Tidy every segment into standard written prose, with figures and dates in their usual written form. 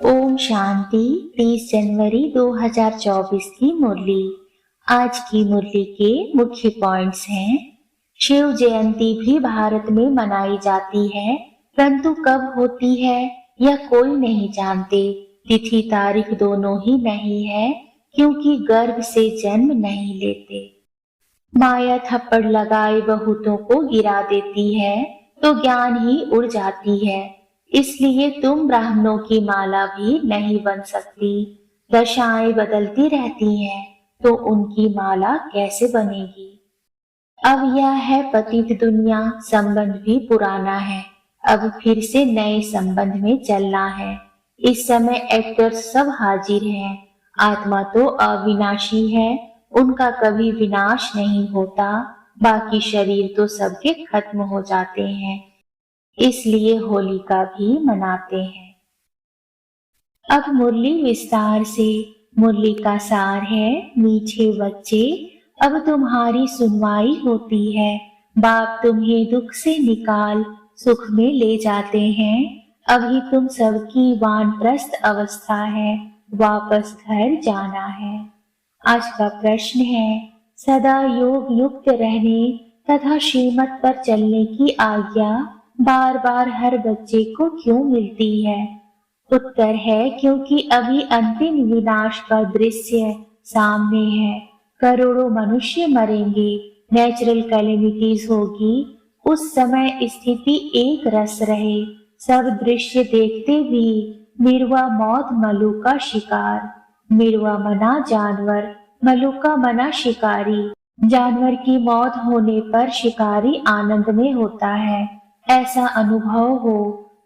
ओम शांति। 30 जनवरी 2024 की मुरली। आज की मुरली के मुख्य पॉइंट्स हैं। शिव जयंती भी भारत में मनाई जाती है, परंतु कब होती है यह कोई नहीं जानते। तिथि तारीख दोनों ही नहीं है, क्योंकि गर्भ से जन्म नहीं लेते। माया थप्पड़ लगाए बहुतों को गिरा देती है, तो ज्ञान ही उड़ जाती है। इसलिए तुम ब्राह्मणों की माला भी नहीं बन सकती। दशाएं बदलती रहती हैं, तो उनकी माला कैसे बनेगी। अब यह है पतित दुनिया, संबंध भी पुराना है। अब फिर से नए संबंध में चलना है। इस समय एक्टर्स सब हाजिर हैं। आत्मा तो अविनाशी है, उनका कभी विनाश नहीं होता। बाकी शरीर तो सबके खत्म हो जाते हैं, इसलिए होलिका भी मनाते हैं। अब मुरली विस्तार से। मुरली का सार है, मीठे बच्चे अब तुम्हारी सुनवाई होती है। बाप तुम्हें दुख से निकाल सुख में ले जाते हैं। अभी तुम सबकी वानप्रस्थ अवस्था है, वापस घर जाना है। आज का प्रश्न है, सदा योग युक्त रहने तथा श्रीमत पर चलने की आज्ञा बार बार हर बच्चे को क्यों मिलती है। उत्तर है, क्योंकि अभी अंतिम विनाश का दृश्य सामने है। करोड़ों मनुष्य मरेंगे, नेचुरल कैलेमिटीज होगी। उस समय स्थिति एक रस रहे, सब दृश्य देखते भी मिरवा मौत मलू का शिकार। मिरवा मना जानवर, मलू का मना शिकारी। जानवर की मौत होने पर शिकारी आनंद में होता है। ऐसा अनुभव हो,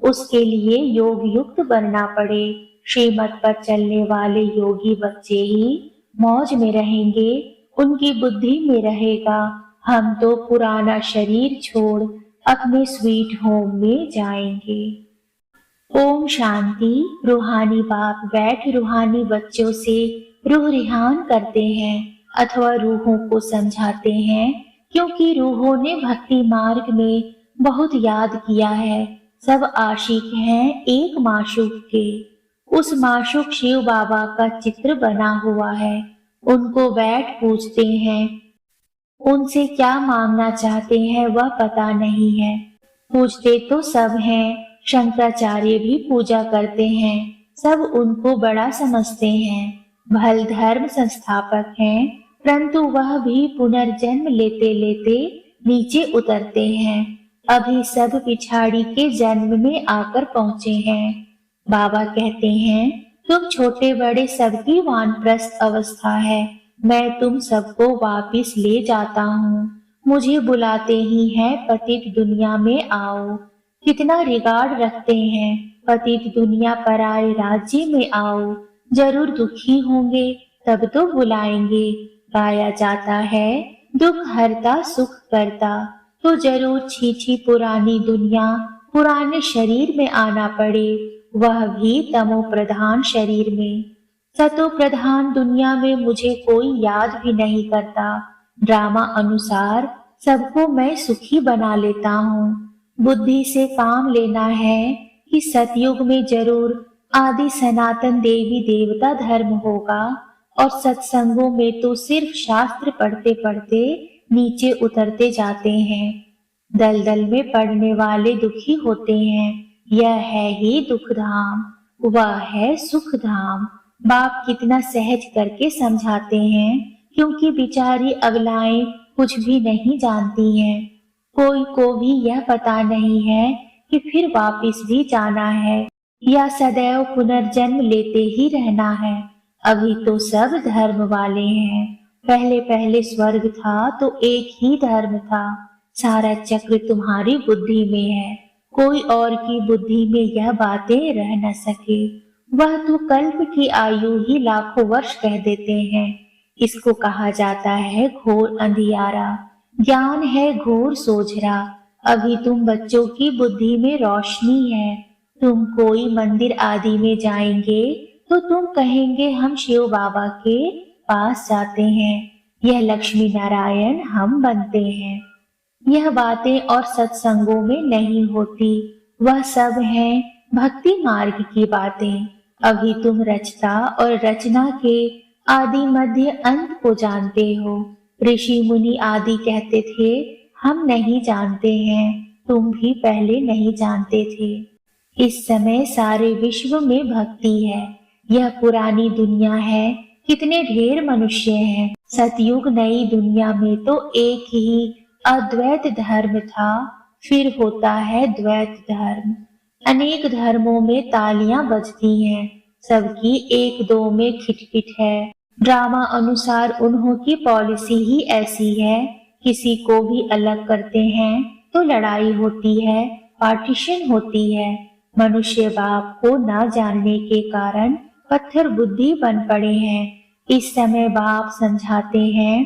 उसके लिए योग युक्त बनना पड़े। श्रीमत पर चलने वाले योगी बच्चे ही मौज में रहेंगे, उनकी बुद्धि में रहेगा हम तो पुराना शरीर छोड़ अपने स्वीट होम में जाएंगे। ओम शांति। रूहानी बाप बैठ रूहानी बच्चों से रूह रिहान करते हैं अथवा रूहों को समझाते हैं, क्योंकि रूहों ने भक्ति मार्ग में बहुत याद किया है। सब आशिक हैं एक माशूक के। उस माशूक शिव बाबा का चित्र बना हुआ है। उनको बैठ पूछते हैं, उनसे क्या मांगना चाहते हैं वह पता नहीं है। पूछते तो सब हैं, शंकराचार्य भी पूजा करते हैं। सब उनको बड़ा समझते हैं, भल धर्म संस्थापक हैं, परंतु वह भी पुनर्जन्म लेते लेते नीचे उतरते हैं। अभी सब पिछाड़ी के जन्म में आकर पहुंचे हैं। बाबा कहते हैं, तुम छोटे बड़े सबकी वानप्रस्थ अवस्था है। मैं तुम सबको वापिस ले जाता हूँ। मुझे बुलाते ही हैं, पतित दुनिया में आओ। कितना रिगार्ड रखते हैं, पतित दुनिया पर आए राज्य में आओ। जरूर दुखी होंगे, तब तो बुलाएंगे। गाया जाता है, दुख हरता सुख करता। तो जरूर छी पुरानी दुनिया, पुराने शरीर में आना पड़े, वह भी तमो प्रधान शरीर में। सतो प्रधान दुनिया में मुझे कोई याद भी नहीं करता। ड्रामा अनुसार सबको मैं सुखी बना लेता हूँ। बुद्धि से काम लेना है कि सतयुग में जरूर आदि सनातन देवी देवता धर्म होगा, और सत्संगों में तो सिर्फ शास्त्र पढ़ते पढ़ते नीचे उतरते जाते हैं। दलदल में पड़ने वाले दुखी होते हैं। यह है ही दुख धाम, वह है सुख धाम। बाप कितना सहज करके समझाते हैं, क्योंकि बिचारी अबलाएं कुछ भी नहीं जानती हैं। कोई को भी यह पता नहीं है कि फिर वापिस भी जाना है या सदैव पुनर्जन्म लेते ही रहना है। अभी तो सब धर्म वाले हैं। पहले पहले स्वर्ग था तो एक ही धर्म था। सारा चक्र तुम्हारी बुद्धि में है। कोई और की बुद्धि में यह बातें रह न सके। वह तो कल्प की आयु ही लाखों वर्ष कह देते हैं। इसको कहा जाता है घोर अंधियारा, ज्ञान है घोर सोझरा। अभी तुम बच्चों की बुद्धि में रोशनी है। तुम कोई मंदिर आदि में जाएंगे तो तुम कहेंगे हम शिव बाबा के पास जाते हैं, यह लक्ष्मी नारायण हम बनते हैं। यह बातें और सत्संगों में नहीं होती, वह सब है भक्ति मार्ग की बातें। अभी तुम रचता और रचना के आदि मध्य अंत को जानते हो। ऋषि मुनि आदि कहते थे हम नहीं जानते हैं, तुम भी पहले नहीं जानते थे। इस समय सारे विश्व में भक्ति है। यह पुरानी दुनिया है, कितने ढेर मनुष्य हैं। सतयुग नई दुनिया में तो एक ही अद्वैत धर्म था, फिर होता है द्वैत धर्म। अनेक धर्मों में तालियां बजती हैं, सबकी एक दो में खिटपिट है। ड्रामा अनुसार उन्हों की पॉलिसी ही ऐसी है, किसी को भी अलग करते हैं तो लड़ाई होती है, पार्टीशन होती है। मनुष्य बाप को न जानने के कारण पत्थर बुद्धि बन पड़े हैं। इस समय बाप समझाते हैं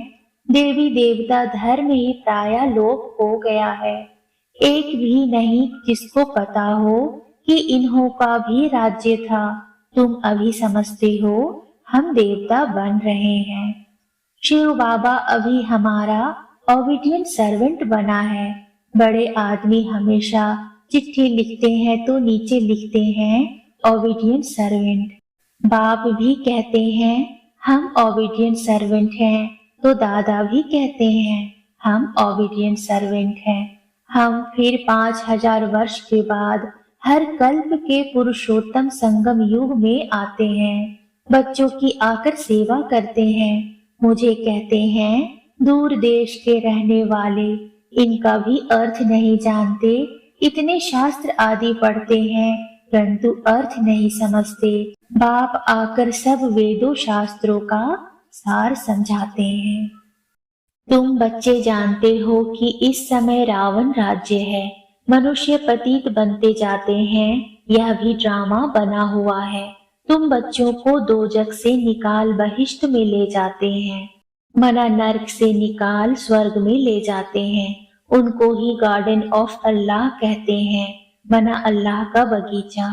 देवी देवता धर्म ही प्राय लोप हो गया है। एक भी नहीं जिसको पता हो कि इन्हों का भी राज्य था। तुम अभी समझते हो हम देवता बन रहे हैं। शिव बाबा अभी हमारा ओबीडिएंट सर्वेंट बना है। बड़े आदमी हमेशा चिट्ठी लिखते हैं तो नीचे लिखते हैं ओबीडिएंट सर्वेंट। बाप भी कहते हैं हम ओबीडिएंट सर्वेंट हैं, तो दादा भी कहते हैं हम ओबीडिएंट सर्वेंट हैं। हम फिर 5000 वर्ष के बाद हर कल्प के पुरुषोत्तम संगम युग में आते हैं। बच्चों की आकर सेवा करते हैं। मुझे कहते हैं दूर देश के रहने वाले इनका भी अर्थ नहीं जानते। इतने शास्त्र आदि पढ़ते हैं परंतु अर्थ नहीं समझते। बाप आकर सब वेदों शास्त्रों का सार समझाते हैं। तुम बच्चे जानते हो कि इस समय रावण राज्य है। मनुष्य पतित बनते जाते हैं, यह भी ड्रामा बना हुआ है। तुम बच्चों को दोजख से निकाल बहिष्ठ में ले जाते हैं, मना नर्क से निकाल स्वर्ग में ले जाते हैं। उनको ही गार्डन ऑफ अल्लाह कहते हैं, मना अल्लाह का बगीचा।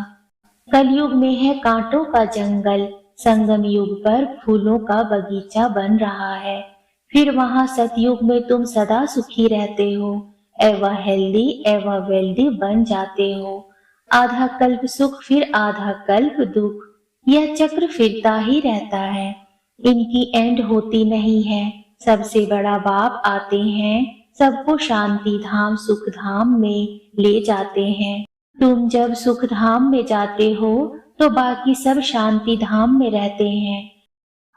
कलयुग में है कांटों का जंगल, संगम युग पर फूलों का बगीचा बन रहा है। फिर वहां सतयुग में तुम सदा सुखी रहते हो, एवं हेल्दी एवं वेल्दी बन जाते हो। आधा कल्प सुख फिर आधा कल्प दुख, यह चक्र फिरता ही रहता है, इनकी एंड होती नहीं है। सबसे बड़ा बाप आते हैं, सबको शांति धाम सुख धाम में ले जाते हैं। तुम जब सुख धाम में जाते हो तो बाकी सब शांति धाम में रहते हैं।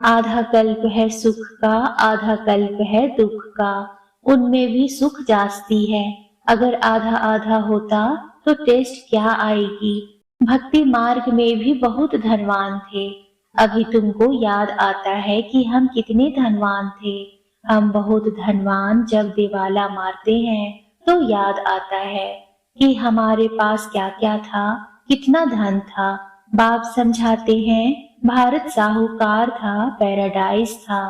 आधा कल्प है सुख का, आधा कल्प है दुख का, उनमें भी सुख जास्ती है। अगर आधा आधा होता तो टेस्ट क्या आएगी। भक्ति मार्ग में भी बहुत धनवान थे। अभी तुमको याद आता है कि हम कितने धनवान थे। हम बहुत धनवान जब दिवाला मारते हैं तो याद आता है कि हमारे पास क्या क्या था, कितना धन था। बाप समझाते हैं भारत साहूकार था, पैराडाइज था।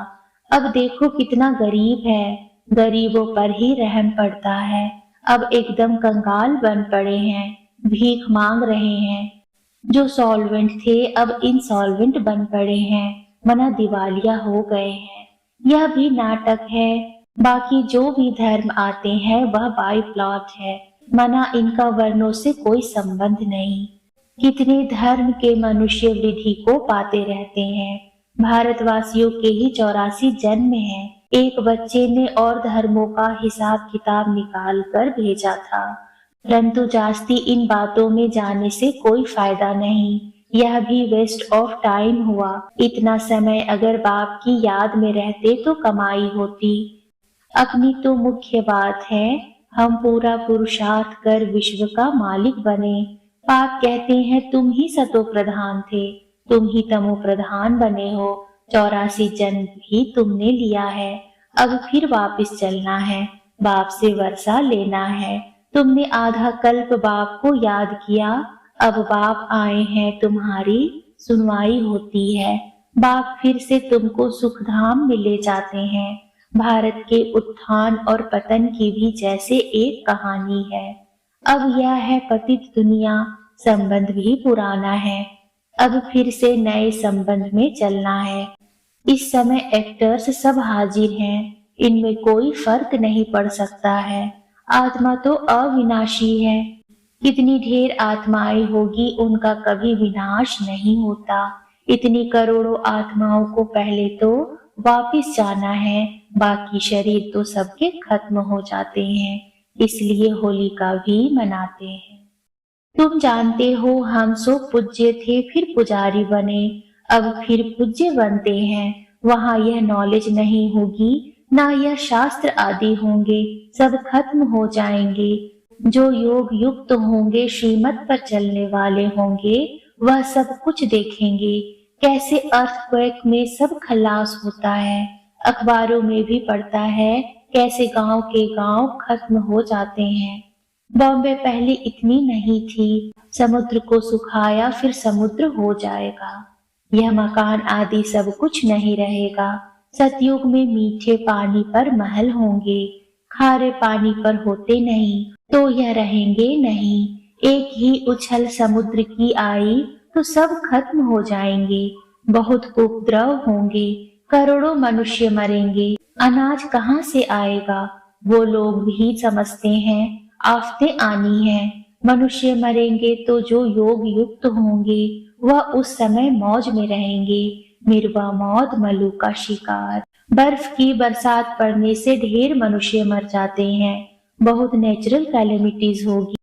अब देखो कितना गरीब है, गरीबों पर ही रहम पड़ता है। अब एकदम कंगाल बन पड़े हैं, भीख मांग रहे हैं। जो सॉल्वेंट थे अब इंसॉल्वेंट बन पड़े हैं, मना दिवालिया हो गए हैं। यह भी नाटक है। बाकी जो भी धर्म आते हैं वह बाय प्लॉट है, मना इनका वर्णों से कोई संबंध नहीं। कितने धर्म के मनुष्य विधि को पाते रहते हैं। भारतवासियों के ही 84 जन्म हैं। एक बच्चे ने और धर्मों का हिसाब किताब निकाल कर भेजा था, परंतु जास्ती इन बातों में जाने से कोई फायदा नहीं। यह भी वेस्ट ऑफ टाइम हुआ। इतना समय अगर बाप की याद में रहते तो कमाई होती। अपनी तो मुख्य बात है हम पूरा पुरुषार्थ कर विश्व का मालिक बने। पाप कहते हैं तुम ही सतो प्रधान थे, तुम ही तमो प्रधान बने हो। 84 जन्म भी तुमने लिया है, अब फिर वापस चलना है, बाप से वर्षा लेना है। तुमने आधा कल्प बाप को याद किया, अब बाप आए हैं तुम्हारी सुनवाई होती है। बाप फिर से तुमको सुखधाम में ले जाते हैं। भारत के उत्थान और पतन की भी जैसे एक कहानी है। अब यह है पतित दुनिया, संबंध भी पुराना है। अब फिर से नए संबंध में चलना है। इस समय एक्टर्स सब हाजिर हैं, इनमें कोई फर्क नहीं पड़ सकता है। आत्मा तो अविनाशी है। कितनी ढेर आत्माएं होगी, उनका कभी विनाश नहीं होता। इतनी करोड़ों आत्माओं को पहले तो वापिस जाना है, बाकी शरीर तो सबके खत्म हो जाते हैं, इसलिए होलिका भी मनाते हैं। तुम जानते हो हम सो पूज्य थे, फिर पुजारी बने, अब फिर पूज्य बनते हैं। वहां यह नॉलेज नहीं होगी, ना यह शास्त्र आदि होंगे, सब खत्म हो जाएंगे। जो योग युक्त होंगे, श्रीमत पर चलने वाले होंगे, वह सब कुछ देखेंगे। कैसे अर्थक्वेक में सब खलास होता है, अखबारों में भी पढ़ता है कैसे गांव के गांव खत्म हो जाते हैं। बॉम्बे पहले इतनी नहीं थी, समुद्र को सुखाया फिर समुद्र हो जाएगा। यह मकान आदि सब कुछ नहीं रहेगा। सतयुग में मीठे पानी पर महल होंगे, खारे पानी पर होते नहीं, तो यह रहेंगे नहीं। एक ही उछल समुद्र की आई तो सब खत्म हो जाएंगे। बहुत उपद्रव होंगे, करोड़ों मनुष्य मरेंगे, अनाज कहाँ से आएगा? वो लोग भी समझते हैं आफतें आनी है। मनुष्य मरेंगे तो जो योग युक्त होंगे वह उस समय मौज में रहेंगे। मिर्वा मौत, मलू का शिकार। बर्फ की बरसात पड़ने से ढेर मनुष्य मर जाते हैं। बहुत नेचुरल कैलेमिटीज होगी,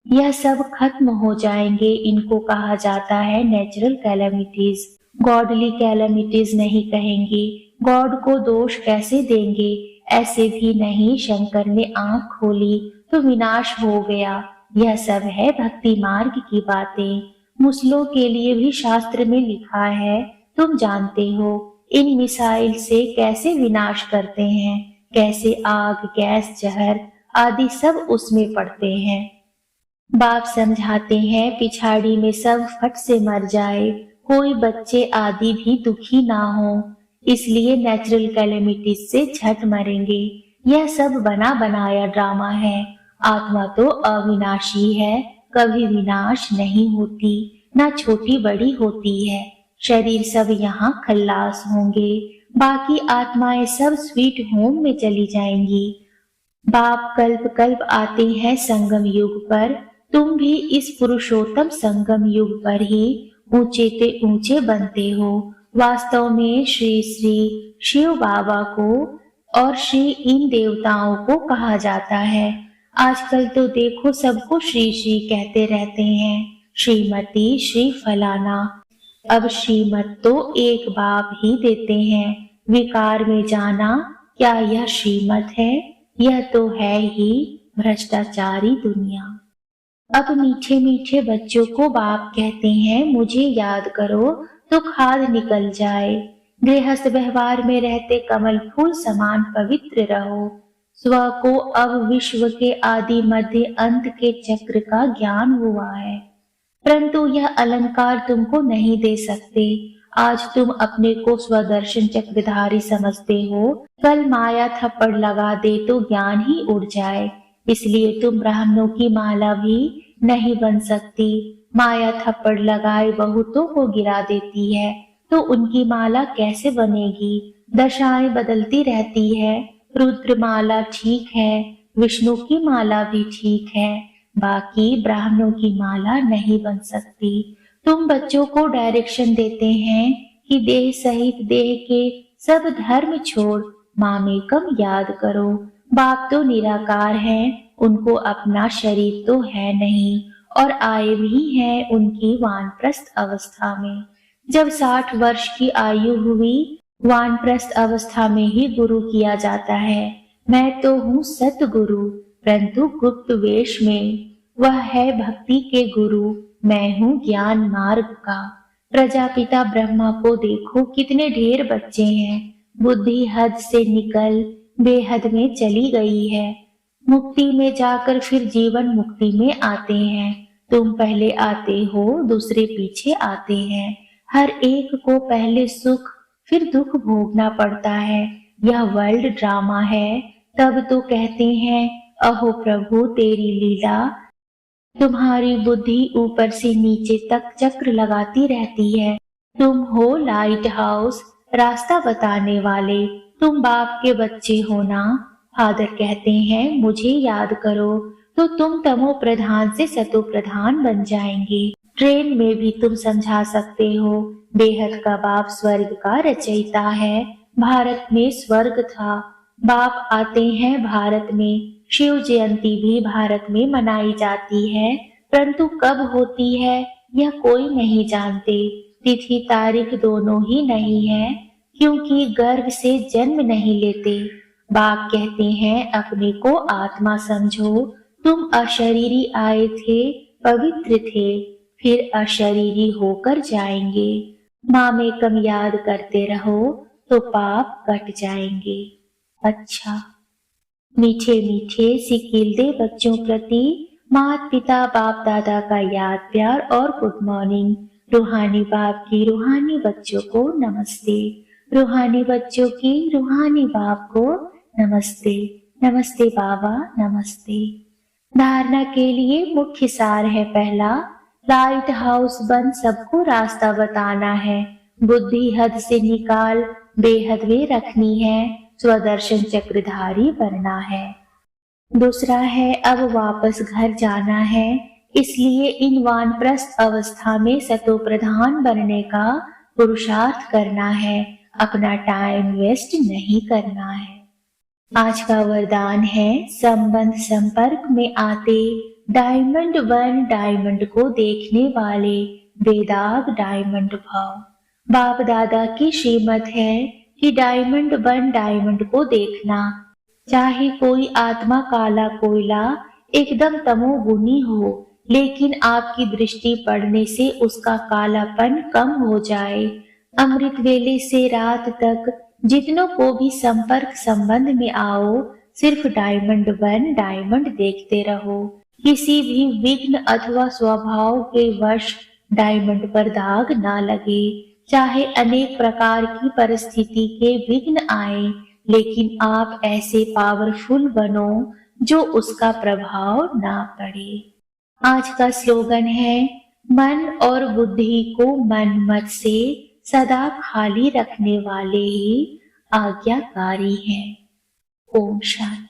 यह सब खत्म हो जाएंगे। इनको कहा जाता है नेचुरल कैलेमिटीज, गॉडली कैलेमिटीज नहीं कहेंगे। गॉड को दोष कैसे देंगे? ऐसे भी नहीं, शंकर ने आंख खोली तो विनाश हो गया। यह सब है भक्ति मार्ग की बातें। मुस्लिमों के लिए भी शास्त्र में लिखा है, तुम जानते हो इन मिसाइल से कैसे विनाश करते हैं, कैसे आग, गैस, जहर आदि सब उसमें पड़ते हैं। बाप समझाते हैं पिछाड़ी में सब फट से मर जाए, कोई बच्चे आदि भी दुखी ना हो, इसलिए नेचुरल कैलेमिटीज से झट मरेंगे। यह सब बना बनाया ड्रामा है। आत्मा तो अविनाशी है, कभी विनाश नहीं होती, ना छोटी बड़ी होती है। शरीर सब यहाँ खल्लास होंगे, बाकी आत्माएं सब स्वीट होम में चली जाएंगी। बाप कल्प कल्प आते हैं संगम युग पर, तुम भी इस पुरुषोत्तम संगम युग पर ही ऊंचे ते ऊंचे बनते हो। वास्तव में श्री श्री शिव बाबा को और श्री इन देवताओं को कहा जाता है। आजकल तो देखो सबको श्री श्री कहते रहते हैं, श्रीमती, श्री फलाना। अब श्रीमत तो एक बाप ही देते हैं। विकार में जाना, क्या यह श्रीमत है? यह तो है ही भ्रष्टाचारी दुनिया। अब मीठे मीठे बच्चों को बाप कहते हैं, मुझे याद करो तो खाद निकल जाए। गृहस्थ व्यवहार में रहते कमल फूल समान पवित्र रहो। स्व को अब विश्व के आदि मध्य अंत के चक्र का ज्ञान हुआ है, परंतु यह अलंकार तुमको नहीं दे सकते। आज तुम अपने को स्वदर्शन चक्रधारी समझते हो, कल माया थप्पड़ लगा दे तो ज्ञान ही उड़ जाए। इसलिए तुम ब्राह्मणों की माला भी नहीं बन सकती। माया थप्पड़ लगाए बहुतों को गिरा देती है, तो उनकी माला कैसे बनेगी? दशाएं बदलती रहती है। रुद्र माला ठीक है, विष्णु की माला भी ठीक है, बाकी ब्राह्मणों की माला नहीं बन सकती। तुम बच्चों को डायरेक्शन देते हैं कि देह सहित देह के सब धर्म छोड़ मामेकम याद करो। बाप तो निराकार हैं, उनको अपना शरीर तो है नहीं और आए भी हैं उनकी वानप्रस्थ अवस्था में। जब 60 वर्ष की आयु हुई, वानप्रस्थ अवस्था में ही गुरु किया जाता है। मैं तो हूँ सतगुरु, परंतु गुप्त वेश में। वह है भक्ति के गुरु, मैं हूँ ज्ञान मार्ग का। प्रजापिता ब्रह्मा को देखो, कितने ढेर बच्चे हैं। बुद्धि हद से निकल बेहद में चली गई है। मुक्ति में जाकर फिर जीवन मुक्ति में आते हैं। तुम पहले आते हो, दूसरे पीछे आते हैं। हर एक को पहले सुख फिर दुख भोगना पड़ता है। यह वर्ल्ड ड्रामा है। तब तो कहते हैं, अहो प्रभु तेरी लीला। तुम्हारी बुद्धि ऊपर से नीचे तक चक्र लगाती रहती है। तुम हो लाइट हाउस, रास्ता बताने वाले। तुम बाप के बच्चे हो ना। फादर कहते हैं, मुझे याद करो तो तुम तमो प्रधान से सतो प्रधान बन जाएंगे। ट्रेन में भी तुम समझा सकते हो, बेहद का बाप स्वर्ग का रचयिता है। भारत में स्वर्ग था, बाप आते हैं भारत में। शिव जयंती भी भारत में मनाई जाती है, परंतु कब होती है यह कोई नहीं जानते। तिथि तारीख दोनों ही नहीं है, क्योंकि गर्भ से जन्म नहीं लेते। बाप कहते हैं, अपने को आत्मा समझो। तुम अशरीरी आए थे, पवित्र थे, फिर अशरीरी होकर जाएंगे। माँ में कम याद करते रहो तो पाप कट जाएंगे। अच्छा, मीठे मीठे सिकीलदे बच्चों प्रति माता पिता बाप दादा का याद प्यार और गुड मॉर्निंग। रूहानी बाप की रूहानी बच्चों को नमस्ते। रूहानी बच्चों की रूहानी बाप को नमस्ते। नमस्ते बाबा, नमस्ते। धारणा के लिए मुख्य सार है पहला, लाइट हाउस बन सबको रास्ता बताना है। बुद्धि हद से निकाल बेहद में रखनी है। स्वदर्शन चक्रधारी बनना है। दूसरा है, अब वापस घर जाना है, इसलिए इन वानप्रस्थ अवस्था में सतो प्रधान बनने का पुरुषार्थ करना है। अपना टाइम वेस्ट नहीं करना है। आज का वरदान है, संबंध संपर्क में आते डायमंड बन डायमंड को देखने वाले बेदाग डायमंड भाव। बाप दादा की श्रीमत है कि डायमंड बन डायमंड को देखना। चाहे कोई आत्मा काला कोयला एकदम तमोगुनी हो, लेकिन आपकी दृष्टि पड़ने से उसका कालापन कम हो जाए। अमृत वेले से रात तक जितनों को भी संपर्क संबंध में आओ, सिर्फ डायमंड बन डायमंड देखते रहो। किसी भी विघ्न अथवा स्वभाव के वश डायमंड पर दाग ना लगे। चाहे अनेक प्रकार की परिस्थिति के विघ्न आए, लेकिन आप ऐसे पावरफुल बनो जो उसका प्रभाव ना पड़े। आज का स्लोगन है, मन और बुद्धि को मन मत से सदा खाली रखने वाले ही आज्ञाकारी हैं। ओम शांति।